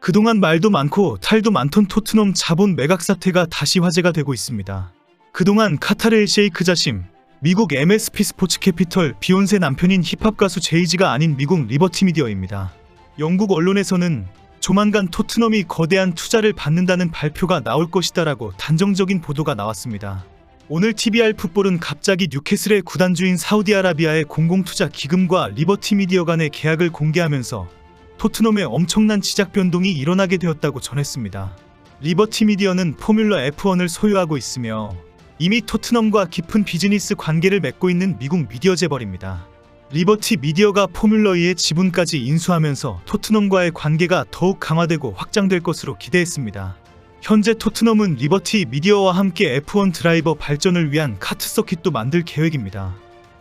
그동안 말도 많고 탈도 많던 토트넘 자본 매각 사태가 다시 화제가 되고 있습니다. 그동안 카타르 엘 셰이크 자심, 미국 MSP 스포츠 캐피털, 비욘세 남편인 힙합 가수 제이지가 아닌 미국 리버티 미디어입니다. 영국 언론에서는 조만간 토트넘이 거대한 투자를 받는다는 발표가 나올 것이다라고 단정적인 보도가 나왔습니다. 오늘 TBR 풋볼은 갑자기 뉴캐슬의 구단주인 사우디아라비아의 공공투자 기금과 리버티 미디어 간의 계약을 공개하면서 토트넘에 엄청난 지작 변동이 일어나게 되었다고 전했습니다. 리버티 미디어는 포뮬러 F1을 소유하고 있으며 이미 토트넘과 깊은 비즈니스 관계를 맺고 있는 미국 미디어 재벌입니다. 리버티 미디어가 포뮬러2의 지분까지 인수하면서 토트넘과의 관계가 더욱 강화되고 확장될 것으로 기대했습니다. 현재 토트넘은 리버티 미디어와 함께 F1 드라이버 발전을 위한 카트 서킷도 만들 계획입니다.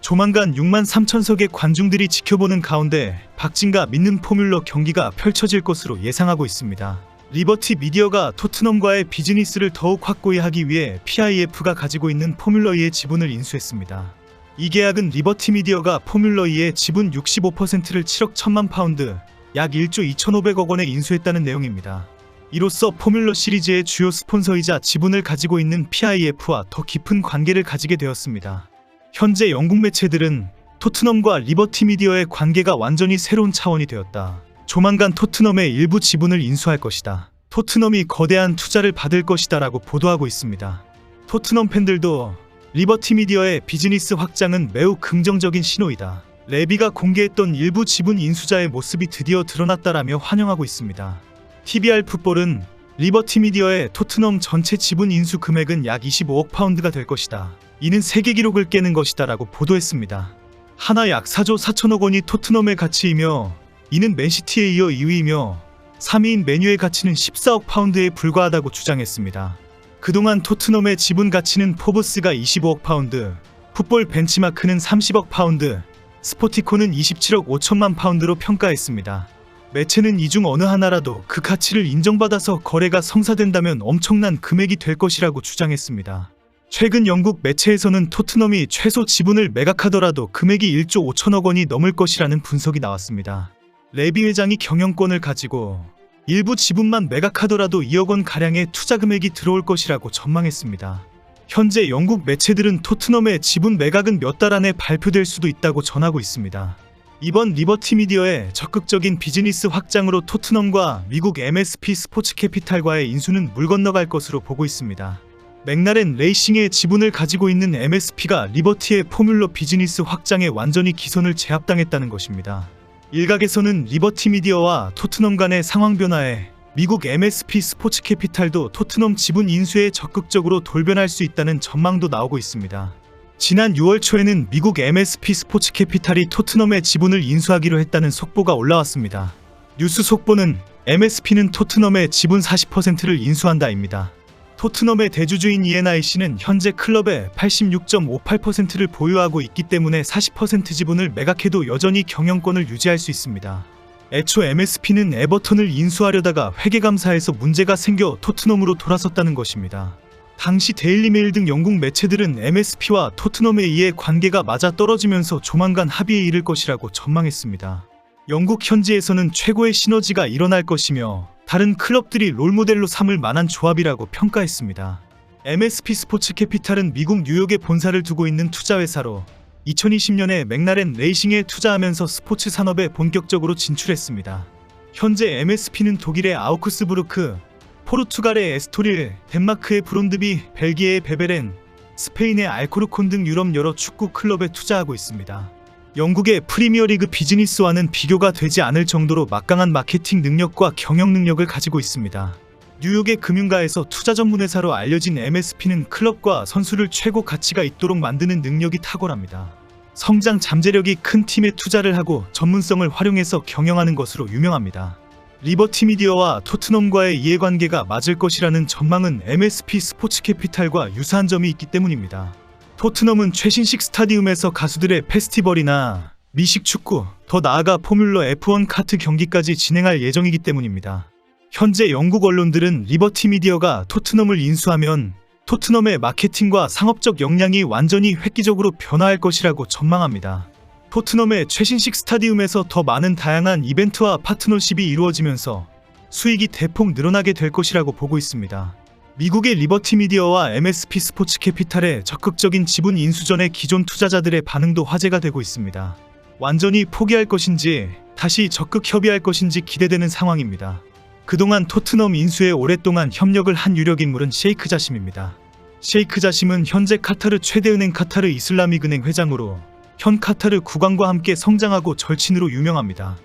조만간 6만 3천석의 관중들이 지켜보는 가운데 박진가 믿는 포뮬러 경기가 펼쳐질 것으로 예상하고 있습니다. 리버티 미디어가 토트넘과의 비즈니스를 더욱 확고히 하기 위해 PIF가 가지고 있는 포뮬러2의 지분을 인수했습니다. 이 계약은 리버티 미디어가 포뮬러2의 지분 65%를 7억 1천만 파운드, 약 1조 2,500억 원에 인수했다는 내용입니다. 이로써 포뮬러 시리즈의 주요 스폰서이자 지분을 가지고 있는 PIF와 더 깊은 관계를 가지게 되었습니다. 현재 영국 매체들은 토트넘과 리버티 미디어의 관계가 완전히 새로운 차원이 되었다. 조만간 토트넘의 일부 지분을 인수할 것이다. 토트넘이 거대한 투자를 받을 것이다 라고 보도하고 있습니다. 토트넘 팬들도 리버티 미디어의 비즈니스 확장은 매우 긍정적인 신호이다. 레비가 공개했던 일부 지분 인수자의 모습이 드디어 드러났다라며 환영하고 있습니다. TBR 풋볼은 리버티 미디어의 토트넘 전체 지분 인수 금액은 약 25억 파운드가 될 것이다. 이는 세계 기록을 깨는 것이다 라고 보도했습니다. 하나 약 4조 4천억 원이 토트넘의 가치이며 이는 맨시티에 이어 2위이며 3위인 맨유의 가치는 14억 파운드에 불과하다고 주장했습니다. 그동안 토트넘의 지분 가치는 포브스가 25억 파운드, 풋볼 벤치마크는 30억 파운드, 스포티코는 27억 5천만 파운드로 평가했습니다. 매체는 이 중 어느 하나라도 그 가치를 인정받아서 거래가 성사된다면 엄청난 금액이 될 것이라고 주장했습니다. 최근 영국 매체에서는 토트넘이 최소 지분을 매각하더라도 금액이 1조 5천억 원이 넘을 것이라는 분석이 나왔습니다. 레비 회장이 경영권을 가지고 일부 지분만 매각하더라도 2억 원 가량의 투자 금액이 들어올 것이라고 전망했습니다. 현재 영국 매체들은 토트넘의 지분 매각은 몇 달 안에 발표될 수도 있다고 전하고 있습니다. 이번 리버티 미디어의 적극적인 비즈니스 확장으로 토트넘과 미국 MSP 스포츠 캐피탈과의 인수는 물 건너갈 것으로 보고 있습니다. 맥라렌 레이싱의 지분을 가지고 있는 MSP가 리버티의 포뮬러 비즈니스 확장에 완전히 기선을 제압당했다는 것입니다. 일각에서는 리버티 미디어와 토트넘 간의 상황 변화에 미국 MSP 스포츠 캐피탈도 토트넘 지분 인수에 적극적으로 돌변할 수 있다는 전망도 나오고 있습니다. 지난 6월 초에는 미국 MSP 스포츠 캐피탈이 토트넘의 지분을 인수하기로 했다는 속보가 올라왔습니다. 뉴스 속보는 MSP는 토트넘의 지분 40%를 인수한다입니다. 토트넘의 대주주인 ENIC는 현재 클럽의 86.58%를 보유하고 있기 때문에 40% 지분을 매각해도 여전히 경영권을 유지할 수 있습니다. 애초 MSP는 에버턴을 인수하려다가 회계감사에서 문제가 생겨 토트넘으로 돌아섰다는 것입니다. 당시 데일리메일 등 영국 매체들은 MSP와 토트넘의 이해 관계가 맞아떨어지면서 조만간 합의에 이를 것이라고 전망했습니다. 영국 현지에서는 최고의 시너지가 일어날 것이며 다른 클럽들이 롤모델로 삼을 만한 조합이라고 평가했습니다. MSP 스포츠 캐피탈은 미국 뉴욕에 본사를 두고 있는 투자회사로 2020년에 맥라렌 레이싱에 투자하면서 스포츠 산업에 본격적으로 진출했습니다. 현재 MSP는 독일의 아우크스부르크, 포르투갈의 에스토릴, 덴마크의 브론드비, 벨기에의 베베렌, 스페인의 알코르콘 등 유럽 여러 축구 클럽에 투자하고 있습니다. 영국의 프리미어리그 비즈니스와는 비교가 되지 않을 정도로 막강한 마케팅 능력과 경영 능력을 가지고 있습니다. 뉴욕의 금융가에서 투자 전문 회사로 알려진 MSP는 클럽과 선수를 최고 가치가 있도록 만드는 능력이 탁월합니다. 성장 잠재력이 큰 팀에 투자를 하고 전문성을 활용해서 경영하는 것으로 유명합니다. 리버티 미디어와 토트넘과의 이해관계가 맞을 것이라는 전망은 MSP 스포츠 캐피탈과 유사한 점이 있기 때문입니다. 토트넘은 최신식 스타디움에서 가수들의 페스티벌이나 미식 축구, 더 나아가 포뮬러 F1 카트 경기까지 진행할 예정이기 때문입니다. 현재 영국 언론들은 리버티 미디어가 토트넘을 인수하면 토트넘의 마케팅과 상업적 역량이 완전히 획기적으로 변화할 것이라고 전망합니다. 토트넘의 최신식 스타디움에서 더 많은 다양한 이벤트와 파트너십이 이루어지면서 수익이 대폭 늘어나게 될 것이라고 보고 있습니다. 미국의 리버티 미디어와 MSP 스포츠 캐피탈의 적극적인 지분 인수전에 기존 투자자들의 반응도 화제가 되고 있습니다. 완전히 포기할 것인지 다시 적극 협의할 것인지 기대되는 상황입니다. 그동안 토트넘 인수에 오랫동안 협력을 한 유력 인물은 셰이크 자심입니다. 셰이크 자심은 현재 카타르 최대 은행 카타르 이슬라믹 은행 회장으로 현 카타르 국왕과 함께 성장하고 절친으로 유명합니다.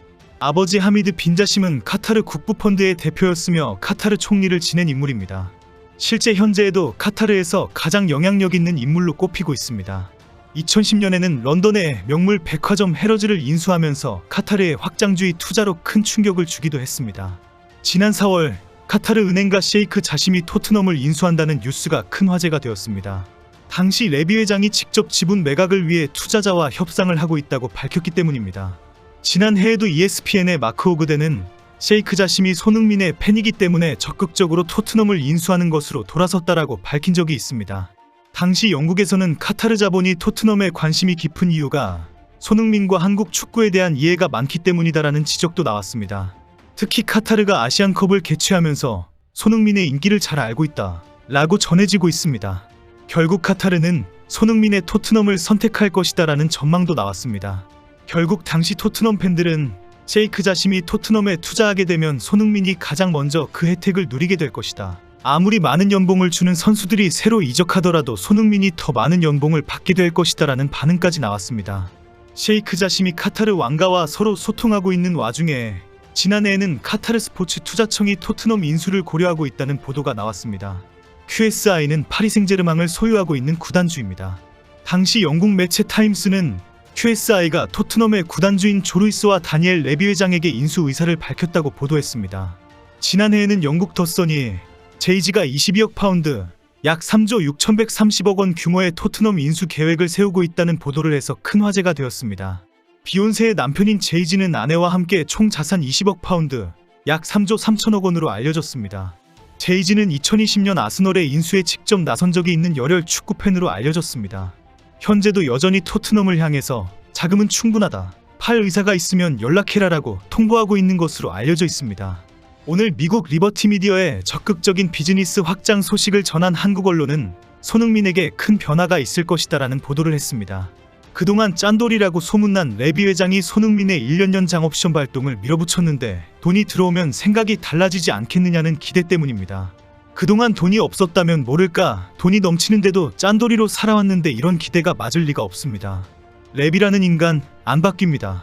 아버지 하미드 빈 자심은 카타르 국부펀드의 대표였으며 카타르 총리를 지낸 인물입니다. 실제 현재에도 카타르에서 가장 영향력 있는 인물로 꼽히고 있습니다. 2010년에는 런던의 명물 백화점 해러즈를 인수하면서 카타르의 확장주의 투자로 큰 충격을 주기도 했습니다. 지난 4월 카타르 은행과 셰이크 자심이 토트넘을 인수한다는 뉴스가 큰 화제가 되었습니다. 당시 레비 회장이 직접 지분 매각을 위해 투자자와 협상을 하고 있다고 밝혔기 때문입니다. 지난해에도 ESPN의 마크 오그덴은 셰이크 자심이 손흥민의 팬이기 때문에 적극적으로 토트넘을 인수하는 것으로 돌아섰다라고 밝힌 적이 있습니다. 당시 영국에서는 카타르 자본이 토트넘에 관심이 깊은 이유가 손흥민과 한국 축구에 대한 이해가 많기 때문이다라는 지적도 나왔습니다. 특히 카타르가 아시안컵을 개최하면서 손흥민의 인기를 잘 알고 있다 라고 전해지고 있습니다. 결국 카타르는 손흥민의 토트넘을 선택할 것이다 라는 전망도 나왔습니다. 결국 당시 토트넘 팬들은 셰이크 자심이 토트넘에 투자하게 되면 손흥민이 가장 먼저 그 혜택을 누리게 될 것이다. 아무리 많은 연봉을 주는 선수들이 새로 이적하더라도 손흥민이 더 많은 연봉을 받게 될 것이다 라는 반응까지 나왔습니다. 셰이크 자심이 카타르 왕가와 서로 소통하고 있는 와중에 지난해에는 카타르 스포츠 투자청이 토트넘 인수를 고려하고 있다는 보도가 나왔습니다. QSI는 파리 생제르맹을 소유하고 있는 구단주입니다. 당시 영국 매체 타임스는 QSI가 토트넘의 구단주인 조루이스와 다니엘 레비 회장에게 인수 의사를 밝혔다고 보도했습니다. 지난해에는 영국 더선이 제이지가 22억 파운드, 약 3조 6,130억 원 규모의 토트넘 인수 계획을 세우고 있다는 보도를 해서 큰 화제가 되었습니다. 비욘세의 남편인 제이지는 아내와 함께 총 자산 20억 파운드, 약 3조 3천억 원으로 알려졌습니다. 제이지는 2020년 아스널의 인수에 직접 나선 적이 있는 열혈 축구팬으로 알려졌습니다. 현재도 여전히 토트넘을 향해서 자금은 충분하다, 팔 의사가 있으면 연락해라라고 통보하고 있는 것으로 알려져 있습니다. 오늘 미국 리버티 미디어의 적극적인 비즈니스 확장 소식을 전한 한국 언론은 손흥민에게 큰 변화가 있을 것이다라는 보도를 했습니다. 그동안 짠돌이라고 소문난 레비 회장이 손흥민의 1년 연장 옵션 발동을 밀어붙였는데 돈이 들어오면 생각이 달라지지 않겠느냐는 기대 때문입니다. 그동안 돈이 없었다면 모를까 돈이 넘치는데도 짠돌이로 살아왔는데 이런 기대가 맞을 리가 없습니다. 레비라는 인간 안 바뀝니다.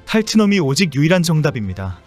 탈트넘이 오직 유일한 정답입니다.